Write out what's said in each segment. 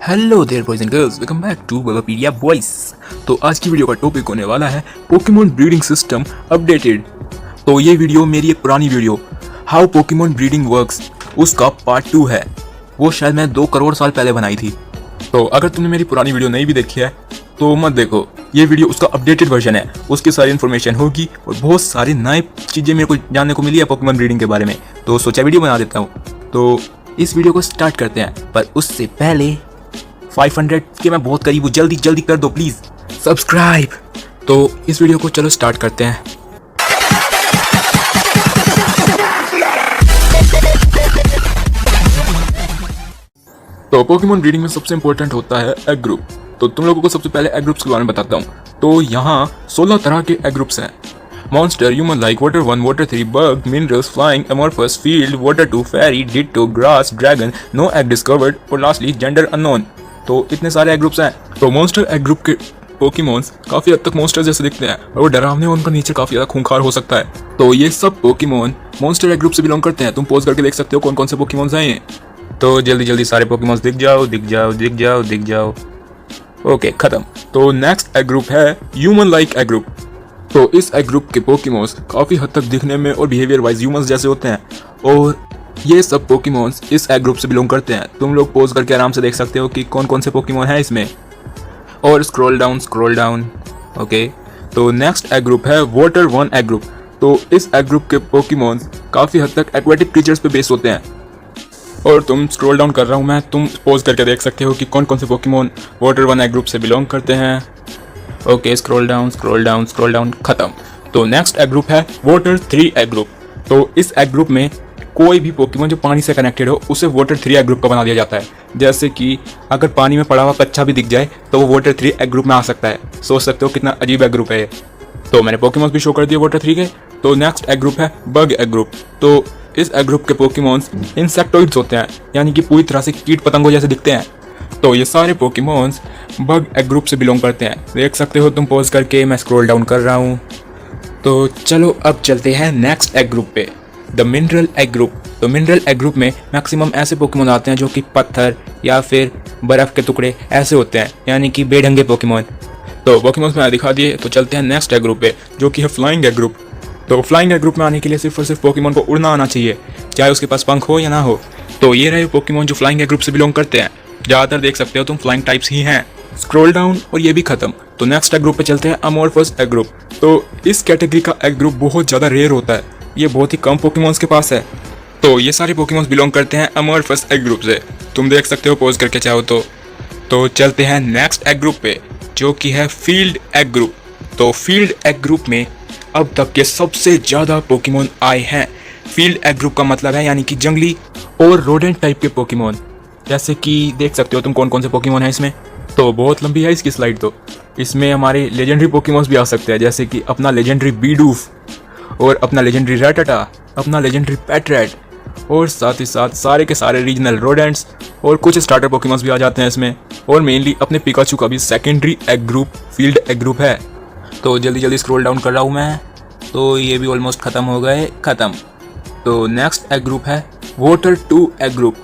Hello there boys and girls, welcome back to Babapedia boys. तो आज की वीडियो का टॉपिक होने वाला है पोकेमॉन ब्रीडिंग सिस्टम अपडेटेड। तो ये वीडियो मेरी एक पुरानी video how Pokemon breeding works उसका पार्ट 2 है। वो शायद मैं 2 करोड़ साल पहले बनाई थी। तो अगर तुमने मेरी पुरानी वीडियो नहीं भी देखी है तो मत देखो, ये वीडियो उसका अपडेटेड वर्जन है। उसकी सारी इन्फॉर्मेशन होगी और बहुत सारी नई चीज़ें मेरे को जानने को मिली है पोकेमॉन ब्रीडिंग के बारे में, तो सोचा वीडियो बना देता हूँ। तो इस वीडियो को स्टार्ट करते हैं, पर उससे पहले 500 के मैं बहुत करीब हूँ, जल्दी जल्दी कर दो प्लीज सब्सक्राइब। तो इस वीडियो को चलो स्टार्ट करते हैं। तो पोकेमॉन ब्रीडिंग में सबसे इंपॉर्टेंट होता है एग ग्रुप। तो तुम लोगों को सबसे पहले एग ग्रुप्स के बारे में बताता हूँ। तो यहाँ 16 तरह के एग ग्रुप्स हैं। Monster, human like, water 1, water 3, bug, minerals, flying, amorphous, field, water 2, fairy, ditto, grass, dragon, no egg discovered और लास्टली जेंडर अननोन। तो इतने सारे एग ग्रुप्स हैं। तो मॉन्स्टर एग ग्रुप के पोकेमॉन्स काफी हद तक मॉन्स्टर जैसे दिखते हैं और वो डरावने और उनका नेचर काफी ज्यादा खूंखार हो सकता है। तो ये सब पोकेमॉन मॉन्स्टर एग ग्रुप से बिलोंग करते हैं। तुम पॉज करके देख सकते हो कौन कौन से पोकेमॉन्स हैं ये। तो जल्दी जल्दी सारे पोकेमॉन्स दिख जाओ दिख जाओ दिख जाओ दिख जाओ। ओके, खत्म। तो नेक्स्ट एग ग्रुप है ह्यूमन लाइक एग ग्रुप। तो इस एग ग्रुप के पोकेमॉन्स काफी हद तक दिखने में और बिहेवियर वाइज ह्यूमंस जैसे होते हैं और ये सब पोकेमॉन्स इस एग ग्रुप से बिलोंग करते हैं। तुम लोग पोज करके आराम से देख सकते हो कि कौन कौन से पोकेमॉन हैं इसमें। और स्क्रॉल डाउन। ओके, तो नेक्स्ट एग ग्रुप है वाटर 1 एग ग्रुप। तो इस एग ग्रुप के पोकेमॉन्स काफी हद तक एक्वेटिक क्रीचर्स पे बेस्ड होते हैं। और तुम स्क्रॉल डाउन कर रहा हूँ मैं, तुम पोज करके देख सकते हो कि कौन कौन से पोकेमॉन वाटर 1 एग ग्रुप से बिलोंग करते हैं। ओके, स्क्रॉल डाउन, खत्म। तो नेक्स्ट एग ग्रुप है वाटर 3 एग ग्रुप। तो इस एग ग्रुप में कोई भी पोकेमॉन जो पानी से कनेक्टेड हो उसे वाटर 3 एग ग्रुप का बना दिया जाता है। जैसे कि अगर पानी में पड़ा हुआ कच्चा भी दिख जाए तो वो वाटर 3 एग ग्रुप में आ सकता है। सोच सकते हो कितना अजीब एग ग्रुप है ये। तो मैंने पोकेमॉन्स भी शो कर दिए वाटर 3 के। तो नेक्स्ट एग ग्रुप है बग एग ग्रुप। तो इस एग ग्रुप के पोकेमॉन्स इंसेक्टोइड्स होते हैं, यानी कि पूरी तरह से कीट पतंगों जैसे दिखते हैं। तो ये सारे पोकेमॉन्स बग एग ग्रुप से बिलोंग करते हैं। देख सकते हो तुम पोज करके, मैं स्क्रॉल डाउन कर रहा हूँ। तो चलो अब चलते हैं नेक्स्ट एग ग्रुप पे, द मिनरल एग ग्रुप। तो मिनरल एग ग्रुप में मैक्सिमम ऐसे पोकेमॉन आते हैं जो कि पत्थर या फिर बर्फ के टुकड़े ऐसे होते हैं, यानी कि बेढंगे पोकेमॉन। तो पोकेमॉन्स मैंने दिखा दिए। तो चलते हैं नेक्स्ट एग ग्रुप पे जो कि है फ्लाइंग एग ग्रुप। तो फ्लाइंग एग ग्रुप में आने के लिए सिर्फ और सिर्फ पोकेमॉन को उड़ना आना चाहिए, चाहे उसके पास पंख हो या ना हो। तो ये रहे पोकेमॉन जो फ्लाइंग एग ग्रुप से बिलोंग करते हैं। ज़्यादातर देख सकते हो तुम फ्लाइंग टाइप्स ही हैं। स्क्रॉल डाउन और ये भी खत्म। तो नेक्स्ट एग ग्रुप पे चलते हैं अमॉर्फस एग ग्रुप। तो इस कैटेगरी का एग ग्रुप बहुत ज़्यादा रेयर होता है, ये बहुत ही कम पोकेमॉन्स के पास है। तो ये सारे पोकेमॉन्स बिलोंग करते हैं अमॉर्फस एग ग्रुप से। तुम देख सकते हो पोज करके चाहो तो चलते हैं नेक्स्ट एग ग्रुप पे जो कि है फील्ड एग ग्रुप। तो फील्ड एग ग्रुप में अब तक के सबसे ज़्यादा पोकेमॉन आए हैं। फील्ड एग ग्रुप का मतलब है यानी कि जंगली और रोडेंट टाइप के पोकेमॉन। जैसे कि देख सकते हो तुम कौन कौन से पोकेमॉन हैं इसमें। तो बहुत लंबी है इसकी स्लाइड। तो इसमें हमारे लेजेंडरी पोकेमॉन्स भी आ सकते हैं, जैसे कि अपना लेजेंडरी बीडूफ और अपना लेजेंडरी रैटाटा, अपना लेजेंडरी पैट्रैट और साथ ही साथ सारे के सारे रीजनल रोडेंट्स और कुछ स्टार्टर पोकेमॉन्स भी आ जाते हैं इसमें। और मेनली अपने पिकाचू का भी secondary egg group field egg group है। तो जल्दी जल्दी स्क्रॉल डाउन कर रहा हूँ मैं। तो ये भी ऑलमोस्ट ख़त्म हो गए, ख़त्म। तो नेक्स्ट एग ग्रुप है वाटर 2 एग ग्रुप।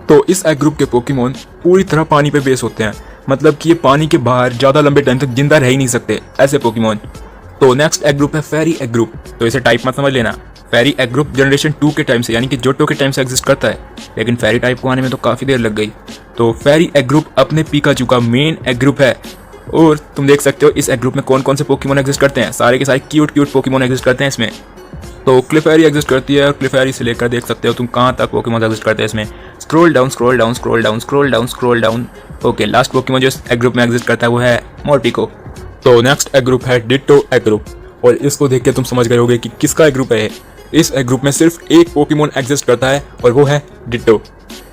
तो इस एग ग्रुप के पोकेमॉन पूरी तरह पानी पे बेस होते हैं, मतलब कि ये पानी के बाहर ज़्यादा लंबे टाइम तक जिंदा रह ही नहीं सकते ऐसे पोकेमॉन। तो नेक्स्ट एग ग्रुप है फेरी एग ग्रुप। तो इसे टाइप मत समझ लेना। फेरी एग ग्रुप जनरेशन 2 के टाइम से, यानी कि जोटो के टाइम से एग्जिस्ट करता है, लेकिन फेरी टाइप को आने में तो काफ़ी देर लग गई। तो फेरी एग ग्रुप अपने पिकाचू का मेन एग ग्रुप है। और तुम देख सकते हो इस एग ग्रुप में कौन कौन से पोकेमॉन एग्जिस्ट करते हैं। सारे के सारे क्यूट पोकेमॉन एग्जिस्ट करते हैं इसमें। तो क्लिफेरी एग्जिस्ट करती है और क्लिफेरी से लेकर देख सकते हो तुम कहाँ तक पोकेमॉन एग्जिस्ट करते हैं इसमें। Scroll down. Okay, last Pokemon जो एग ग्रुप में एग्जिस्ट करता है वो है मोर्टिको। तो नेक्स्ट एग ग्रुप है डिट्टो एग ग्रुप। और इसको देख के तुम समझ गए होगे कि किसका एग ग्रुप है। इस एग ग्रुप में सिर्फ एक पोकेमॉन एग्जिस्ट करता है और वो है डिट्टो।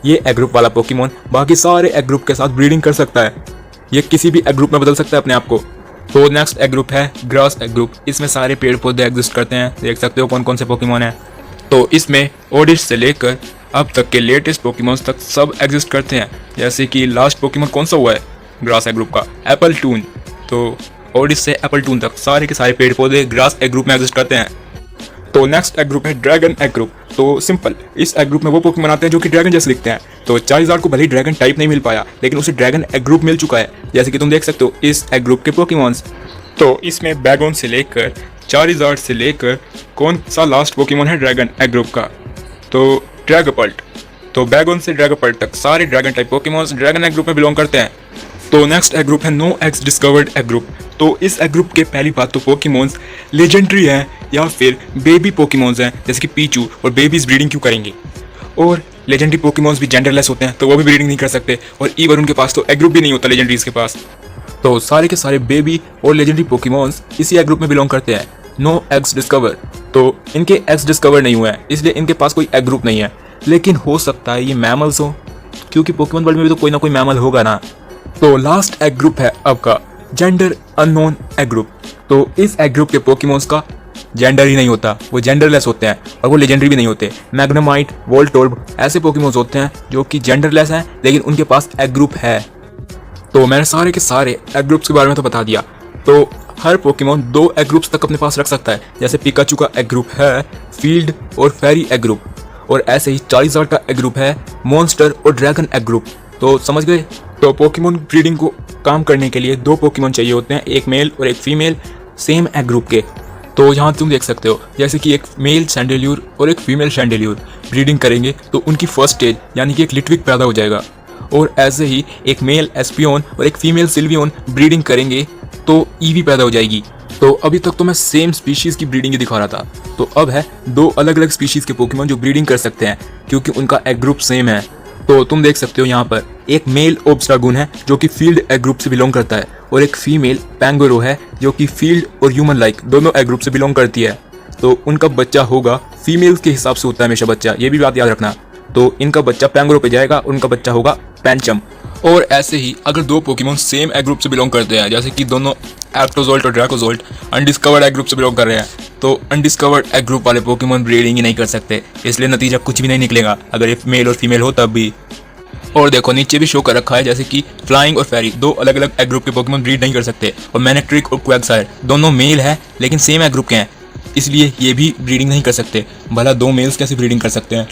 ये एग ग्रुप वाला पोकेमॉन बाकी सारे एग ग्रुप के साथ ब्रीडिंग कर सकता है। ये किसी भी एग ग्रुप में बदल सकता है अपने आप को। तो नेक्स्ट एग ग्रुप है ग्रास एग ग्रुप। इसमें सारे पेड़ पौधे एग्जिस्ट करते हैं। देख सकते हो कौन कौन से पोकेमॉन हैं। तो इसमें ओडिस से लेकर अब तक के लेटेस्ट पोकेमॉन्स तक सब एग्जिस्ट करते हैं। जैसे कि लास्ट पोकेमॉन कौन सा हुआ है ग्रास एग ग्रुप का, एप्पल टून। तो ओडिस से एप्पल टून तक सारे के सारे पेड़ पौधे ग्रास एग ग्रुप में एग्जिस्ट करते हैं। तो नेक्स्ट एग ग्रुप है ड्रैगन एग ग्रुप। तो सिंपल, इस एग ग्रुप में वो पोकेमॉन आते हैं जो कि ड्रैगन जैसे दिखते हैं। तो चारिज़ार्ड को भले ही ड्रैगन टाइप नहीं मिल पाया, लेकिन उसे ड्रैगन एग ग्रुप मिल चुका है, जैसे कि तुम देख सकते हो इस एग ग्रुप के पोकेमॉन्स। तो इसमें बैगोन से लेकर चारिज़ार्ड से लेकर कौन सा लास्ट पोकेमॉन है ड्रैगन एग ग्रुप का, तो ड्रैगोपल्ट। तो बैगोन से ड्रैगोपल्ट तक सारे dragon type Pokemons dragon egg group में बिलोंग करते हैं। तो नेक्स्ट एग ग्रुप है no eggs discovered egg group. तो इस एग ग्रुप के पहली बात तो पोकेमॉन्स लेजेंडरी हैं या फिर बेबी पोकेमॉन्स हैं, जैसे कि पीचू, और बेबीज ब्रीडिंग क्यों करेंगे। और लेजेंडरी पोकेमॉन्स भी जेंडरलेस होते हैं, तो वो भी ब्रीडिंग नहीं कर सकते, और इवन उनके पास तो एग ग्रुप भी नहीं होता लेजेंडरीज के पास। तो सारे के सारे बेबी और लेजेंडरी पोकेमॉन्स इसी एग ग्रुप में बिलोंग करते हैं, नो एग्स डिस्कवर। तो इनके एग्स डिस्कवर नहीं हुए हैं, इसलिए इनके पास कोई एग ग्रुप नहीं है। लेकिन हो सकता है ये मैमल्स हो, क्योंकि पोकेमॉन वर्ल्ड में भी तो कोई ना कोई मैमल होगा ना। तो लास्ट एग ग्रुप है आपका जेंडर अननोन एग ग्रुप। तो इस एग ग्रुप के पोकेमॉन्स का जेंडर ही नहीं होता, वो जेंडरलेस होते हैं और वो लेजेंडरी भी नहीं होते। मैग्नेमाइट, वोल्टोर्ब ऐसे पोकेमॉन्स होते हैं जो कि जेंडरलेस हैं, लेकिन उनके पास एग ग्रुप है। तो मैंने सारे के सारे एग ग्रुप्स के बारे में तो बता दिया। तो हर पोकेमॉन 2 एग ग्रुप्स तक अपने पास रख सकता है, जैसे पिकाचू का एग ग्रुप है फील्ड और फेरी एग ग्रुप, और ऐसे ही चारिज़ार्ड का एग ग्रुप है मॉन्स्टर और ड्रैगन एग ग्रुप। तो समझ गए। तो पोकेमॉन ब्रीडिंग को काम करने के लिए 2 पोकेमॉन चाहिए होते हैं, एक मेल और एक फीमेल सेम एग ग्रुप के। तो यहाँ तुम देख सकते हो जैसे कि एक मेल सैंडेल्यूर और एक फीमेल सैंडेल्यूर ब्रीडिंग करेंगे तो उनकी फर्स्ट स्टेज यानी कि एक लिटविक पैदा हो जाएगा। और ऐसे ही एक मेल एस्पियोन और एक फीमेल सिल्वियोन ब्रीडिंग करेंगे तो ईवी पैदा हो जाएगी। तो अभी तक तो मैं सेम स्पीशीज की ब्रीडिंग ही दिखा रहा था, तो अब है 2 अलग अलग स्पीशीज के पोकेमॉन जो ब्रीडिंग कर सकते हैं, क्योंकि उनका एग ग्रुप सेम है। तो तुम देख सकते हो यहाँ पर एक मेल ओब्स्ट्रागून है जो कि फील्ड एग ग्रुप से बिलोंग करता है, और एक फीमेल पैंगोरो है जो कि फील्ड और ह्यूमन लाइक दोनों एग ग्रुप से बिलोंग करती है। तो उनका बच्चा होगा फीमेल्स के हिसाब से होता है हमेशा बच्चा, ये भी बात याद रखना। तो इनका बच्चा पैंगोरो पे जाएगा, उनका बच्चा होगा पैंचम। और ऐसे ही अगर 2 पोकेमॉन सेम एग ग्रुप से बिलोंग करते हैं, जैसे कि दोनों एप्टोजोल्ट और ड्रैकोजोल्ट अनडिस्कवर्ड एग ग्रुप से बिलोंग कर रहे हैं, तो अनडिस्कवर्ड एग ग्रुप वाले पोकेमॉन ब्रीडिंग ही नहीं कर सकते, इसलिए नतीजा कुछ भी नहीं निकलेगा अगर ये मेल और फीमेल हो तब भी। और देखो नीचे भी शो कर रखा है जैसे कि फ्लाइंग और फेरी 2 अलग अलग एग ग्रुप के पोकेमॉन ब्रीड नहीं कर सकते, और मैनेक्ट्रिक और क्वैगसायर दोनों मेल है लेकिन सेम एग ग्रुप के हैं, इसलिए ये भी ब्रीडिंग नहीं कर सकते। भला 2 मेल्स कैसे ब्रीडिंग कर सकते हैं।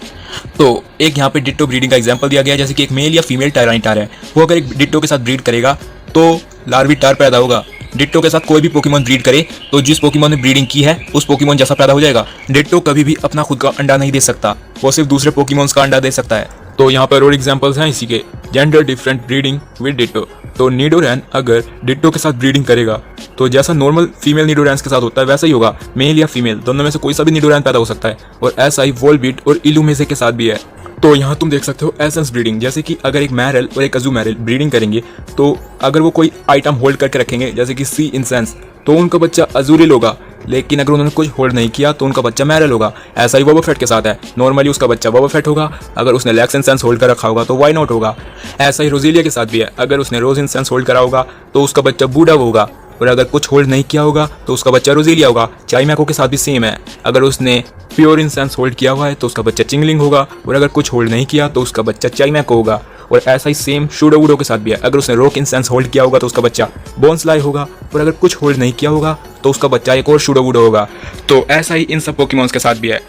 तो एक यहाँ पे डिट्टो ब्रीडिंग का एग्जांपल दिया गया है, जैसे कि एक मेल या फीमेल टायरानिटार है, वो अगर एक डिट्टो के साथ ब्रीड करेगा तो लार्विटार पैदा होगा। डिट्टो के साथ कोई भी पोकेमॉन ब्रीड करे तो जिस पोकेमॉन ने ब्रीडिंग की है उस पोकेमॉन जैसा पैदा हो जाएगा। डिट्टो कभी भी अपना खुद का अंडा नहीं दे सकता, वो सिर्फ दूसरे पोकेमॉन्स का अंडा दे सकता है। तो यहाँ पर और एग्जांपल्स हैं इसी के, gender different breeding with ditto. तो निडोरैन अगर डिट्टो के साथ ब्रीडिंग करेगा तो जैसा नॉर्मल फीमेल निडोरैंस के साथ होता है वैसा ही होगा, मेल या फीमेल दोनों में से कोई सा भी निडोरैन पैदा हो सकता है। और ऐसा ही वोल्बीट और इलुमेसे के साथ भी है। तो यहाँ तुम देख सकते हो एसेंस ब्रीडिंग, जैसे कि अगर एक मैरल और एक अजूमैरल ब्रीडिंग करेंगे तो अगर वो कोई आइटम होल्ड करके रखेंगे जैसे कि सी इंसेंस, तो उनका बच्चा अजूरिल होगा, लेकिन अगर उन्होंने कुछ होल्ड नहीं किया तो उनका बच्चा मैरल होगा। ऐसा ही बोबा फेट के साथ है, नॉर्मली उसका बच्चा बोबा फेट होगा, अगर उसने लैक्स इंसेंस होल्ड कर रखा होगा तो वाई नॉट होगा। ऐसा ही रोजेलिया के साथ भी है, अगर उसने रोज इंसेंस होल्ड करा होगा तो उसका बच्चा बूढ़ा होगा, और अगर कुछ होल्ड नहीं किया होगा तो उसका बच्चा रोजेलिया होगा। चाइमैको के साथ भी सेम है, अगर उसने प्योर इंसेंस होल्ड किया हुआ है तो उसका बच्चा चिंगलिंग होगा, और अगर कुछ होल्ड नहीं किया तो उसका बच्चा चाइमैको होगा। और ऐसा ही सेम शूडोवुडो के साथ भी है, अगर उसने रॉक इंसेंस होल्ड किया होगा तो उसका बच्चा बोन्सलाई होगा, और अगर कुछ होल्ड नहीं किया होगा तो उसका बच्चा एक और शूडोवुडो होगा। तो ऐसा ही इन सब पोकेमॉन्स के साथ भी है।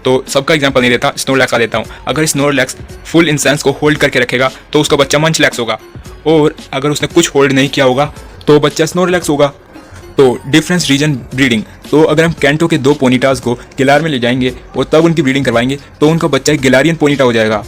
तो सबका एग्जांपल नहीं देता, स्नोरलैक्स का देता हूँ। अगर स्नोरलैक्स फुल इंसेंस को होल्ड करके रखेगा तो उसका बच्चा मंचलैक्स होगा, और अगर उसने कुछ होल्ड नहीं किया होगा तो बच्चा स्नोरलैक्स होगा। तो डिफरेंस रीजन ब्रीडिंग, तो अगर हम कैंटो के 2 पोनीटास को गिलार में ले जाएंगे और तब उनकी ब्रीडिंग करवाएंगे तो उनका बच्चा एक गिलारियन पोनीटा हो जाएगा।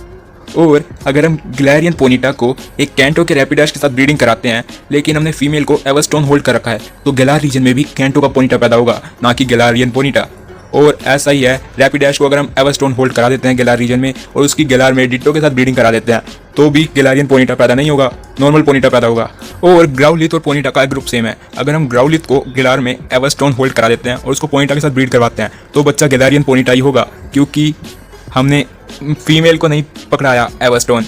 और अगर हम गिलारियन पोनीटा को एक कैंटो के रैपिडाश के साथ ब्रीडिंग कराते हैं लेकिन हमने फीमेल को एवरस्टोन होल्ड कर रखा है तो गिलार रीजन में भी कैंटो का पोनीटा पैदा होगा, ना कि गिलारियन पोनीटा। और ऐसा ही है रैपिडाश को अगर हम एवरस्टोन होल्ड करा देते हैं गिलार रीजन में और उसकी गिलार में डिट्टो के साथ ब्रीडिंग करा देते हैं तो भी गिलारियन पोनीटा पैदा नहीं होगा, नॉर्मल पोनीटा पैदा होगा। और ग्राउलिथ और पोनीटा का ग्रुप सेम है, अगर हम ग्राउलिथ को गिलार में एवरस्टोन होल्ड करा देते हैं और उसको पोनीटा के साथ ब्रीड करवाते हैं तो बच्चा गिलारियन पोनीटा ही होगा, क्योंकि हमने फीमेल को नहीं पकड़ाया एवरस्टोन।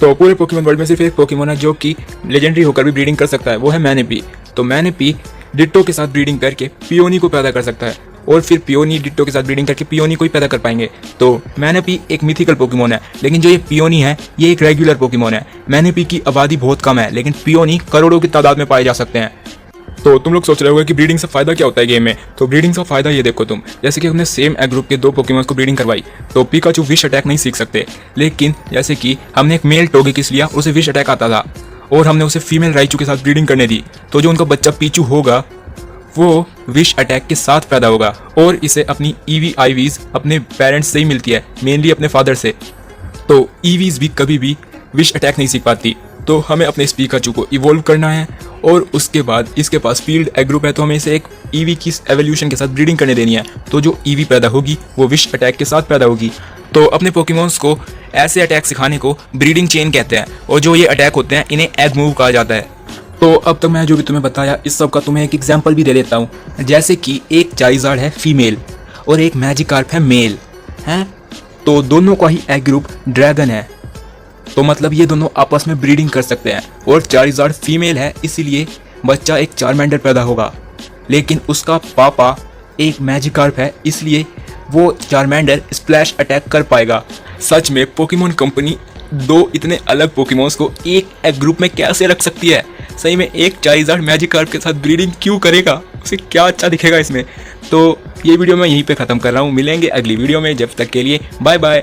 तो पूरे पोकेमॉन वर्ल्ड में सिर्फ एक पोकेमॉन है जो कि लेजेंडरी होकर भी ब्रीडिंग कर सकता है, वो है मैनेपी। तो मैनेपी डिट्टो के साथ ब्रीडिंग करके पियोनी को पैदा कर सकता है, और फिर पियोनी डिट्टो के साथ ब्रीडिंग करके पियोनी को ही पैदा कर पाएंगे। तो मैनेपी एक मिथिकल पोकेमॉन है, लेकिन जो ये पियोनी है ये एक रेगुलर पोकेमॉन है। मैनेपी की आबादी बहुत कम है लेकिन पियोनी करोड़ों की तादाद में पाए जा सकते हैं। तो तुम लोग सोच रहे होगे कि ब्रीडिंग से फायदा क्या होता है गेम में। तो ब्रीडिंग का फायदा ये देखो तुम, जैसे कि हमने सेम एग ग्रुप के 2 पोकेमॉन्स को ब्रीडिंग करवाई तो पिकाचू विश अटैक नहीं सीख सकते, लेकिन जैसे कि हमने एक मेल टोगेकिस लिया, उसे विश अटैक आता था और हमने उसे फीमेल राइचू के साथ ब्रीडिंग करने दी, तो जो उनका बच्चा पीचू होगा वो विश अटैक के साथ पैदा होगा और इसे अपनी ईवी आईवीज अपने पेरेंट्स से ही मिलती है, मेनली अपने फादर से। तो ईवीज भी कभी भी विश अटैक नहीं सीख पाती, तो हमें अपने इस पिकाचू को इवोल्व करना है और उसके बाद इसके पास फील्ड एग ग्रुप है, तो हमें इसे एक ईवी की एवोल्यूशन के साथ ब्रीडिंग करने देनी है। तो जो ईवी पैदा होगी वो विश अटैक के साथ पैदा होगी। तो अपने पोकेमॉन्स को ऐसे अटैक सिखाने को ब्रीडिंग चेन कहते हैं और जो ये अटैक होते हैं इन्हें एग मूव कहा जाता है। तो अब तक मैं जो भी तुम्हें बताया इस सब का तुम्हें एक एग्जांपल भी दे देता हूँ। जैसे कि एक चाइजार्ड है फीमेल और एक मैजिकार्प है मेल हैं, तो दोनों का ही एग ग्रुप ड्रैगन है, तो मतलब ये दोनों आपस में ब्रीडिंग कर सकते हैं। और चारिजार्ड फीमेल है इसीलिए बच्चा एक चारमेंडर पैदा होगा, लेकिन उसका पापा एक मैजिकार्प है इसलिए वो चारमेंडर स्प्लैश अटैक कर पाएगा। सच में पोकेमॉन कंपनी 2 इतने अलग पोकेमॉन्स को एक एग ग्रुप में कैसे रख सकती है। सही में एक चारिजार्ड मैजिकार्प के साथ ब्रीडिंग क्यों करेगा, उसे क्या अच्छा दिखेगा इसमें। तो ये वीडियो मैं यहीं पे ख़त्म कर रहा हूँ, मिलेंगे अगली वीडियो में, जब तक के लिए बाय बाय।